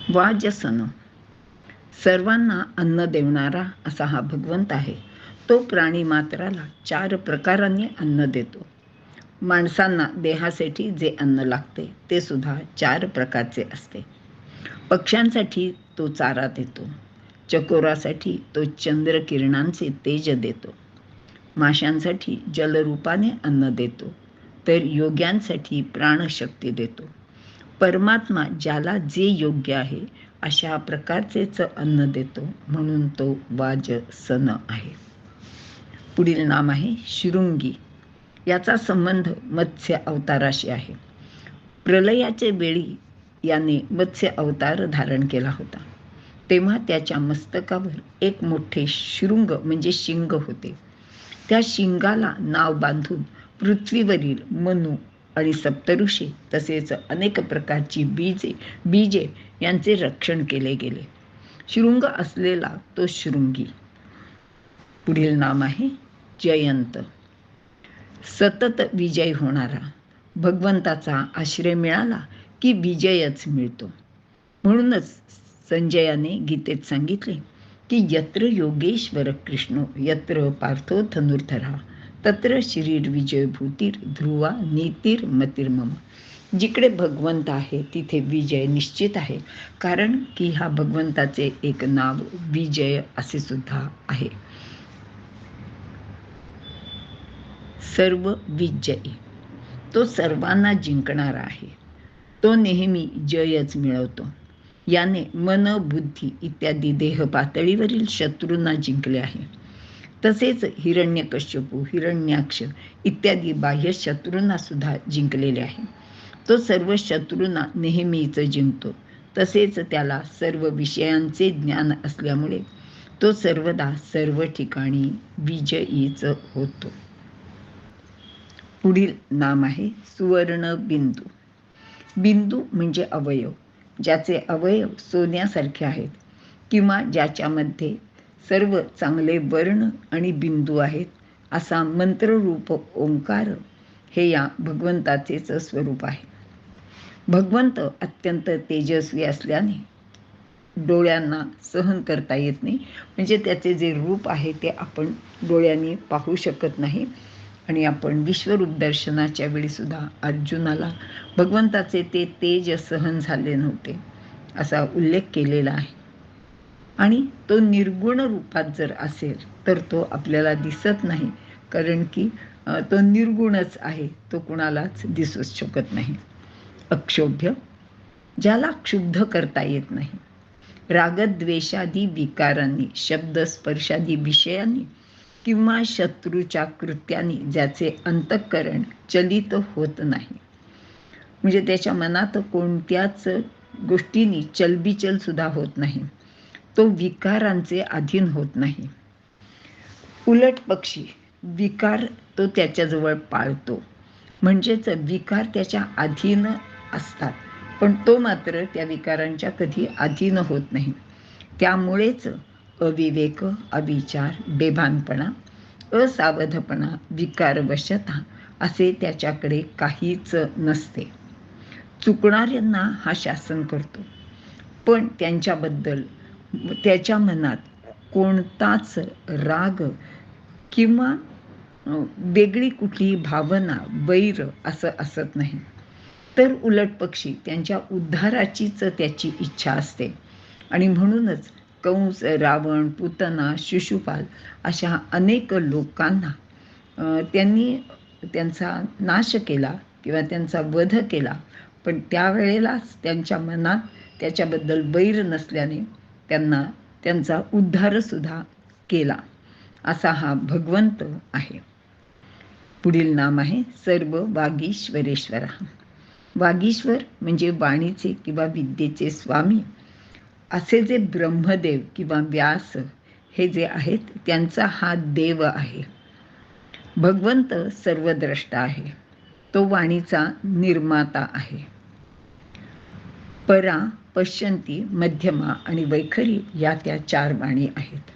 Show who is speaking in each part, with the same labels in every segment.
Speaker 1: वाजसन. सर्वांना अन्न देवणारा असा हा भगवंत आहे. तो प्राणी मात्राला 4 प्रकारांनी अन्न देतो. माणसांना देहासाठी जे अन्न लागते ते सुद्धा 4 प्रकारचे असते. पक्ष्यांसाठी तो चारा देतो. चकोरासाठी तो चंद्रकिरणांचे तेज देतो. माशांसाठी जलरूपाने अन्न देतो. तर योग्यांसाठी प्राणशक्ती देतो. परमात्मा ज्याला जे योग्य आहे अशा प्रकारचेच अन्न देतो, म्हणून तो वाजसन आहे. पुढील नाम आहे शृंगी. याचा संबंध मत्स्य अवताराशी आहे. प्रलयाचे वेळी याने मत्स्य अवतार धारण केला होता. तेव्हा त्याच्या मस्तकावर एक मोठे शृंग म्हणजे शिंग होते. त्या शिंगाला नाव बांधून पृथ्वीवरील मनु आणि सप्तऋषी तसेच अनेक प्रकारची बीजे यांचे रक्षण केले गेले. शृंग असलेला तो शृंगी. पुढील नाम आहे जयंत. सतत विजय होणारा. भगवंताचा आश्रय मिळाला की विजयच मिळतो. म्हणूनच संजयाने गीतेत सांगितले की यत्र योगेश्वर कृष्णो यत्र पार्थो धनुर्धरा तत्र शरीर विजय भूतीर ध्रुवा नीतीर मतिर्मम. जिकडे भगवंत आहे तिथे विजय निश्चित आहे, कारण की हा भगवंताचे एक नाव विजय असे सुद्धा आहे. सर्व विजयी. तो सर्वांना जिंकणारा आहे. तो नेहमी जयच मिळवतो. याने मन बुद्धी इत्यादी देह पातळीवरील शत्रूंना जिंकले आहे. तसेच हिरण्यकश्यपू हिरण्याक्ष इत्यादी बाह्य शत्रूंना सुद्धा जिंकलेले आहे. तो सर्व शत्रूंना नेहमीच जिंकतो. तसेच त्याला सर्व विषयांचे ज्ञान असल्यामुळे तो सर्वदा सर्व ठिकाणी विजयीच होतो. पुढील नाम आहे सुवर्ण बिंदू. बिंदू म्हणजे अवयव. ज्याचे अवयव सोन्यासारखे आहेत किंवा ज्याच्यामध्ये सर्व चांगले वर्ण आणि बिंदू आहेत, असा मंत्ररूप ओंकार हे या भगवंताचेच स्वरूप आहे. भगवंत अत्यंत तेजस्वी असल्याने डोळ्यांना सहन करता येत नाही. म्हणजे त्याचे जे रूप आहे ते आपण डोळ्यांनी पाहू शकत नाही. आणि आपण विश्वरूप दर्शनाच्या वेळी सुद्धा अर्जुनाला भगवंताचे ते तेज सहन झाले नव्हते असा उल्लेख केलेला आहे. आणि तो निर्गुण रूपात जर असेल तर तो आपल्याला दिसत नाही, कारण की तो निर्गुणच आहे. तो कुणालाच दिसूच शकत नाही. अक्षोभ्य. ज्याला क्षुब्ध करता येत नाही. रागद्वेषादी विकारांनी शब्द स्पर्शादी विषयांनी किंवा शत्रूच्या कृत्याने ज्याचे अंतःकरण चलित होत नाही. म्हणजे त्याच्या मनात कोणत्याच गोष्टींनी चलबिचल सुद्धा होत नाही. तो विकारांचे अधीन होत नाही. उलट पक्षी विकार तो त्याच्याजवळ पाळतो. म्हणजेच विकार त्याच्या अधीन असतात, पण तो मात्र त्या विकारांच्या कधी अधीन होत नाही. त्यामुळेच अविवेक, अविचार, बेभानपणा, असावधपणा, विकारवशता असे त्याच्याकडे काहीच नसते. चुकणाऱ्यांना हा शासन करतो, पण त्यांच्याबद्दल त्याच्या मनात कोणताच राग किंवा वेगळी कुठली भावना, वैर असं असत नाही. तर उलट पक्षी त्यांच्या उद्धाराचीच त्याची इच्छा असते. आणि म्हणूनच कंस, रावण, पुतना, शिशुपाल अशा अनेक लोकांना त्यांनी त्यांचा नाश केला किंवा त्यांचा वध केला, पण त्यावेळेलाच त्यांच्या मनात त्याच्याबद्दल वैर नसल्याने त्यांना त्यांचा उद्धारसुद्धा केला. असा हा भगवंत आहे. पुढील नाम आहे सर्व वागीश्वरेश्वर. वागीश्वर म्हणजे वाणीचे किंवा विद्येचे स्वामी असे जे ब्रह्मदेव किंवा व्यास हे जे आहेत त्यांचा हा देव आहे. भगवंत सर्वद्रष्टा आहे. तो वाणीचा निर्माता आहे. परा, पश्यंती, मध्यमा आणि वैखरी या त्या 4 वाणी आहेत.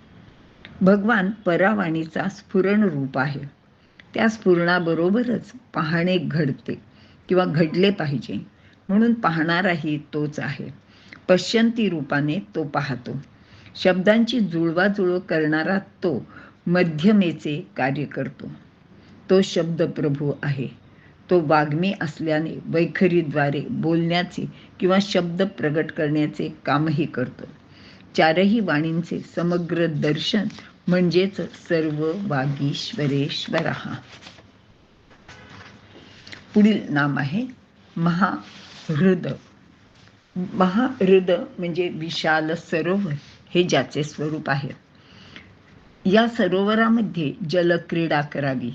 Speaker 1: भगवान परावाणीचा स्फुरण रूप आहे. त्या स्फुरणाबरोबरच पाहणे घडते किंवा घडले पाहिजे, म्हणून पाहणाराही तोच आहे. पश्यंती रूपाने तो पाहतो. शब्दांची जुळवाजुळव करणारा तो मध्यमेचे कार्य करतो. तो शब्दप्रभू आहे. तो वाग्मी असल्याने वैखरीद्वारे बोलण्याचे किंवा शब्द प्रगट करण्याचे कामही करतो. चारही वाणींचे समग्र दर्शन म्हणजेच सर्व वागीश्वरेश्वरः. पुढील नाम आहे महाहृद. महाहृद म्हणजे विशाल सरोवर हे ज्याचे स्वरूप आहे. या सरोवरामध्ये जलक्रीडा करावी,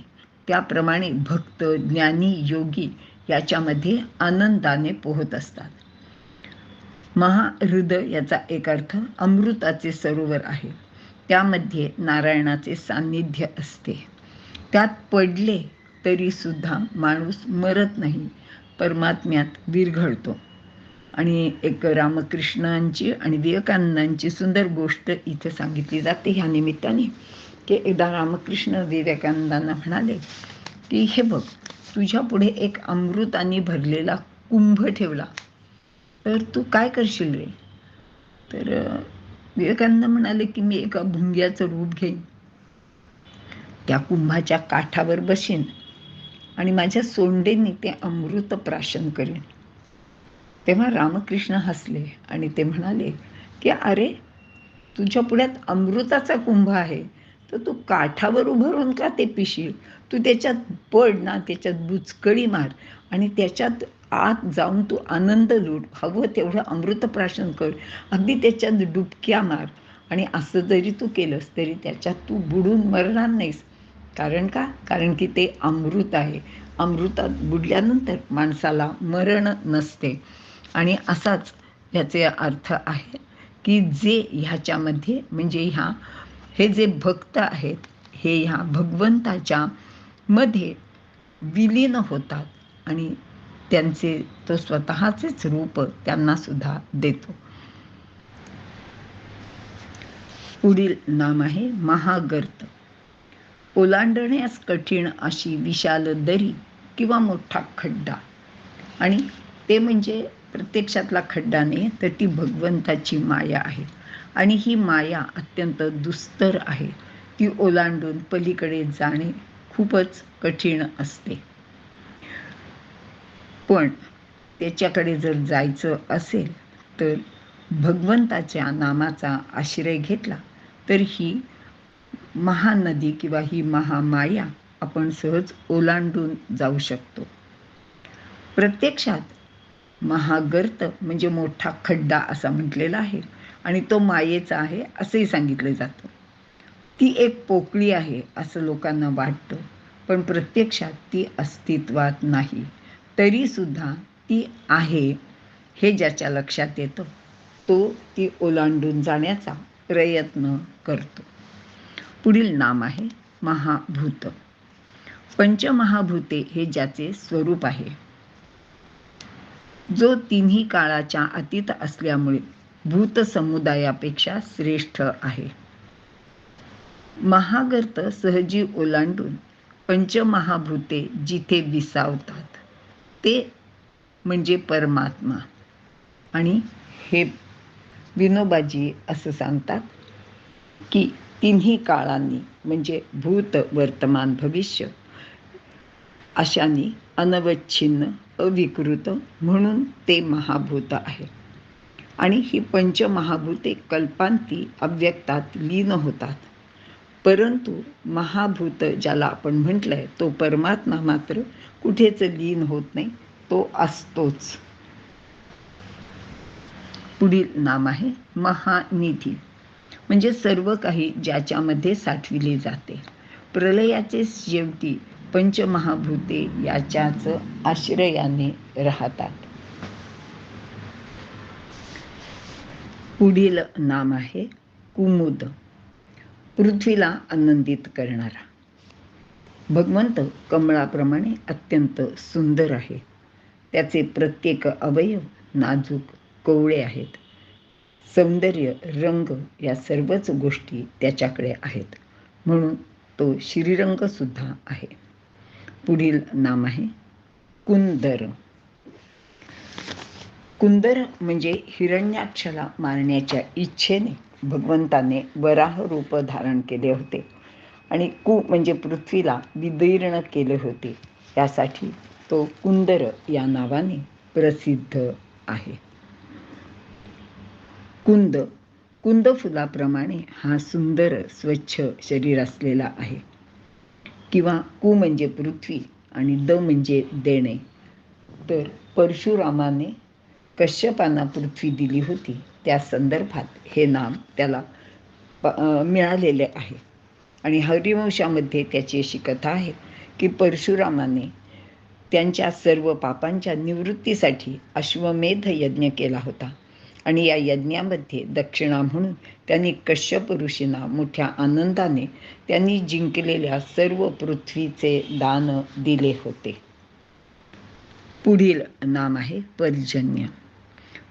Speaker 1: त्याप्रमाणे भक्त, ज्ञानी, योगी याच्यामध्ये आनंदाने पोहत असतात. महाहृद याचा एक अर्थ अमृताचे सरोवर आहे. त्यामध्ये नारायणाचे सान्निध्य असते. त्यात पडले तरी सुद्धा माणूस मरत नाही, परमात्म्यात विरघळतो. आणि एक रामकृष्णांची आणि विवेकानंदांची सुंदर गोष्ट इथे सांगितली जाते ह्या निमित्ताने, की एकदा रामकृष्ण विवेकानंदांना म्हणाले की हे बघ, तुझ्या पुढे एक अमृताने भरलेला कुंभ ठेवला तर तू काय करशील रे? तर विवेकानंद म्हणाले की मी एका भुंग्याचं रूप घेईन, त्या कुंभाच्या काठावर बसेन आणि माझ्या सोंडेने ते अमृत प्राशन करेन. तेव्हा रामकृष्ण हसले आणि ते म्हणाले की अरे, तुझ्या पुढ्यात अमृताचा कुंभ आहे तर तू काठावर उभं राहून का ते पिशील? तू त्याच्यात पड ना, त्याच्यात बुचकळी मार आणि त्याच्यात आत जाऊन तू आनंद लूट, हवं तेवढं अमृत प्राशन कर, अगदी त्याच्यात डुबक्या मार. आणि असं जरी तू केलंस तरी त्याच्यात तू बुडून मरणार नाहीस. कारण का? कारण की ते अमृत आहे. अमृतात बुडल्यानंतर माणसाला मरण नसते. आणि असाच ह्याचे अर्थ आहे की जे ह्याच्यामध्ये म्हणजे हे जे भक्त आहेत हे ह्या भगवंताच्या मध्ये विलीन होतात आणि त्यांचे तो स्वतःचेच रूप त्यांना सुद्धा देतो. पुढील नाम आहे महागर्त. ओलांडण्यास कठीण अशी विशाल दरी किंवा मोठा खड्डा. आणि ते म्हणजे प्रत्यक्षातला खड्डा नाही तर ती भगवंताची माया आहे. आणि ही माया अत्यंत दुस्तर आहे. ती ओलांडून पलीकडे जाणे खूपच कठीण असते. पण त्याच्याकडे जर जायचं असेल तर भगवंताच्या नामाचा आश्रय घेतला तर ही महानदी किंवा ही महामाया आपण सहज ओलांडून जाऊ शकतो. प्रत्यक्षात महागर्त म्हणजे मोठा खड्डा असा म्हटलेला आहे आणि तो मायेचा आहे असंही सांगितलं जातं. ती एक पोकळी आहे असं लोकांना वाटतं, पण प्रत्यक्षात ती अस्तित्वात नाही. तरी सुद्धा ती आहे हे ज्याच्या लक्षात येतं तो ती ओलांडून जाण्याचा प्रयत्न करतो. पुढील नाम आहे महाभूत. पंचमहाभूते हे ज्याचे स्वरूप आहे, जो तिन्ही काळाच्या अतीत असल्यामुळे भूत समुदायापेक्षा श्रेष्ठ आहे. महागर्त सहजी ओलांडून पंचमहाभूते जिथे विसावतात ते म्हणजे परमात्मा. आणि हे विनोबाजी असं सांगतात की तिन्ही काळांनी म्हणजे भूत, वर्तमान, भविष्य अशांनी अनवच्छिन्न, अविकृत म्हणून ते महाभूत आहे. आणि ही पंचमहाभूते कल्पांती अव्यक्तात लीन होतात. परंतु महाभूत ज्याला आपण म्हटलंय तो परमात्मा मात्र कुठेच लीन होत नाही, तो असतोच. पुढील नाम आहे महानिधी. म्हणजे सर्व काही ज्याच्यामध्ये साठविले जाते. प्रलयाचे शेवटी पंचमहाभूते याच्याच आश्रयाने राहतात. पुढील नाम आहे कुमुद. पृथ्वीला आनंदित करणारा. भगवंत कमळाप्रमाणे अत्यंत सुंदर आहे. त्याचे प्रत्येक अवयव नाजूक कोवळे आहेत. सौंदर्य, रंग या सर्वच गोष्टी त्याच्याकडे आहेत, म्हणून तो श्रीरंग सुद्धा आहे. पुढील नाम आहे कुंदर. कुंदर म्हणजे हिरण्याक्षला मारण्याच्या इच्छेने भगवंताने वराह रूप धारण केले होते आणि कु म्हणजे पृथ्वीला विदीर्ण केले होते. यासाठी तो कुंदर या नावाने प्रसिद्ध आहे. कुंद कुंद फुलाप्रमाणे हा सुंदर स्वच्छ शरीर असलेला आहे. किंवा कु म्हणजे पृथ्वी आणि द म्हणजे देणे. तर परशुरामाने कश्यपांना पृथ्वी दिली होती, त्या संदर्भात हे नाम त्याला मिळालेले आहे. आणि हरिवंशामध्ये त्याची अशी कथा आहे की परशुरामाने त्यांच्या सर्व पापांच्या निवृत्तीसाठी अश्वमेध यज्ञ केला होता आणि या यज्ञामध्ये दक्षिणा म्हणून त्यांनी कश्यप ऋषींना मोठ्या आनंदाने त्यांनी जिंकलेल्या सर्व पृथ्वीचे दान दिले होते. पुढील नाम आहे पर्जन्य.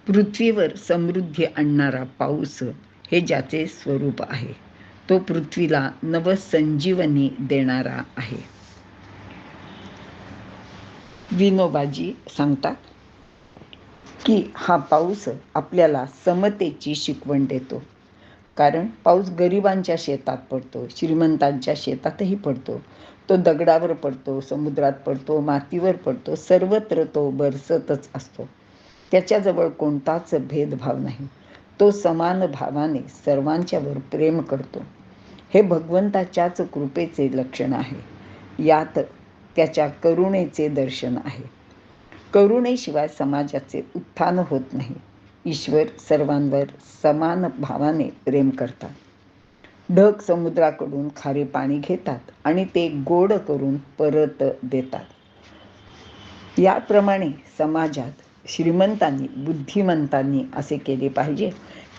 Speaker 1: पृथ्वीवर समृद्धी आणणारा पाऊस हे ज्याचे स्वरूप आहे. तो पृथ्वीला नवसंजीवनी देणारा आहे. विनोबाजी सांगतात की हा पाऊस आपल्याला समतेची शिकवण देतो. कारण पाऊस गरिबांच्या शेतात पडतो, श्रीमंतांच्या शेतातही पडतो. तो दगडावर पडतो, समुद्रात पडतो, मातीवर पडतो, सर्वत्र तो बरसतच असतो. त्याच्याजवळ कोणताच भेदभाव नाही. तो समान भावाने सर्वांच्यावर प्रेम करतो. हे भगवंताच्याच कृपेचे लक्षण आहे. यात त्याच्या करुणेचे दर्शन आहे. करुणेशिवाय समाजाचे उत्थान होत नाही. ईश्वर सर्वांवर समान भावाने प्रेम करतात. ढग समुद्राकडून खारे पाणी घेतात आणि ते गोड करून परत देतात. याप्रमाणे समाजात श्रीमंतांनी बुद्धिमंतांनी असे केले पाहिजे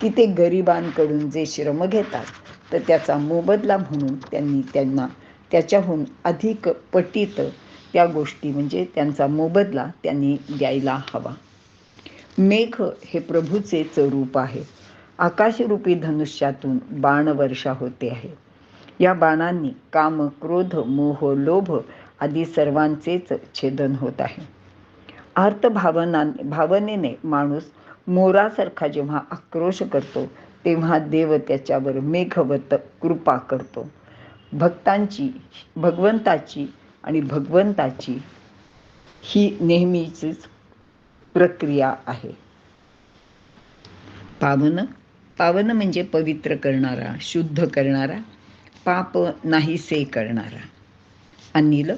Speaker 1: की ते गरिबांकडून जे श्रम घेतात तर त्याचा मोबदला म्हणून त्यांना त्याच्याहून अधिक पटीत त्या गोष्टी म्हणजे त्यांचा मोबदला त्यांनी द्यायला हवा. मेघ हे प्रभूचेच रूप आहे. आकाशरूपी धनुष्यातून बाणवर्षा होते आहे. या बाणांनी काम, क्रोध, मोह, लोभ आदी सर्वांचेच छेदन होत आहे. भावनेने माणूस मोरासारखा जेव्हा आक्रोश करतो तेव्हा देव त्याच्यावर मेघवत कृपा करतो. भगवंताची आणि भगवंताची ही नेहमीचीच प्रक्रिया आहे. पावन म्हणजे पवित्र करणारा, शुद्ध करणारा, पाप नाहीसे करणारा. अनिल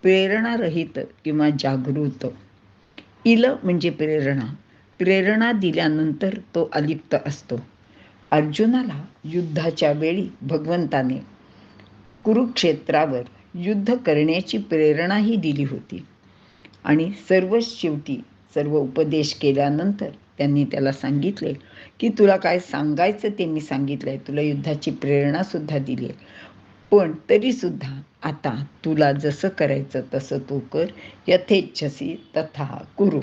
Speaker 1: प्रेरणारहित किंवा जागृत. इल म्हणजे प्रेरणा दिल्यानंतर तो अलिप्त असतो. अर्जुनाला युद्धाच्या वेळी भगवंताने कुरुक्षेत्रावर युद्ध करण्याची प्रेरणाही दिली होती आणि शेवटी सर्व उपदेश केल्यानंतर त्यांनी त्याला सांगितले की तुला काय सांगायचं ते मी सांगितलंय, तुला युद्धाची प्रेरणा सुद्धा दिली आहे, पण तरी सुद्धा आता तुला जसं करायचं तसं तू कर, यथेच्छसी तथा कुरु.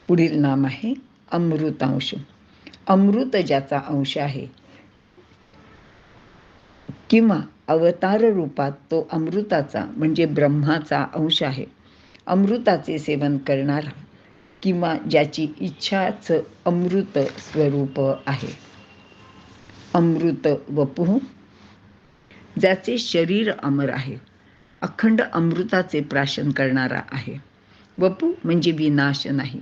Speaker 1: पुढील नाम आहे अमृतांश. अमृत ज्याचा अंश आहे किंवा अवतार रूपात तो अमृताचा म्हणजे ब्रह्माचा अंश आहे. अमृताचे सेवन करणारा किंवा ज्याची इच्छाच अमृत स्वरूप आहे. अमृत वपुः ज्याचे शरीर अमर आहे, अखंड अमृताचे प्राशन करणारा आहे. वपू म्हणजे विनाश नाही.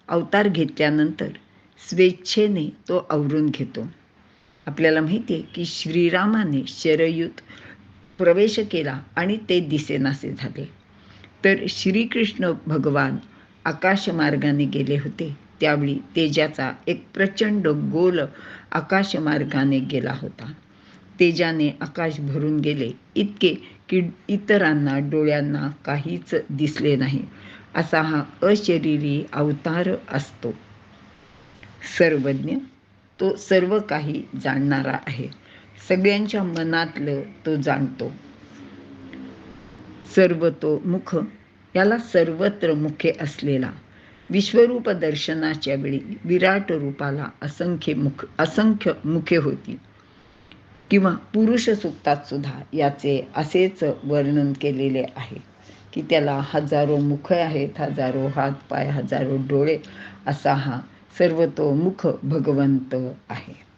Speaker 1: अवतार घेतल्यानंतर स्वेच्छेने तो आवरून घेतो. आपल्याला माहिती आहे की श्रीरामाने शरयूत प्रवेश केला आणि ते दिसेनासे झाले. तर श्रीकृष्ण भगवान आकाशमार्गाने गेले होते, त्यावेळी तेजाचा एक प्रचंड गोल आकाशमार्गाने गेला होता. तेजाने आकाश भरून गेले, इतके की इतरांना डोळ्यांना काहीच दिसले नाही. असा हा अशरीरी अवतार असतो. सर्वज्ञ तो सर्व काही जाणणारा आहे. सगळ्यांच्या मनातलं तो जाणतो. सर्वतोमुख याला सर्वत्र मुखे असलेला. विश्वरूप दर्शनाच्या वेळी विराट रूपाला असंख्य मुखे होती. किंवा पुरुष सूक्तात सुद्धा याचे असेच वर्णन केलेले आहे की त्याला हजारो मुख आहेत, हजारो हात पाय, हजारो डोळे, असा हा सर्वतोमुख भगवंत आहे.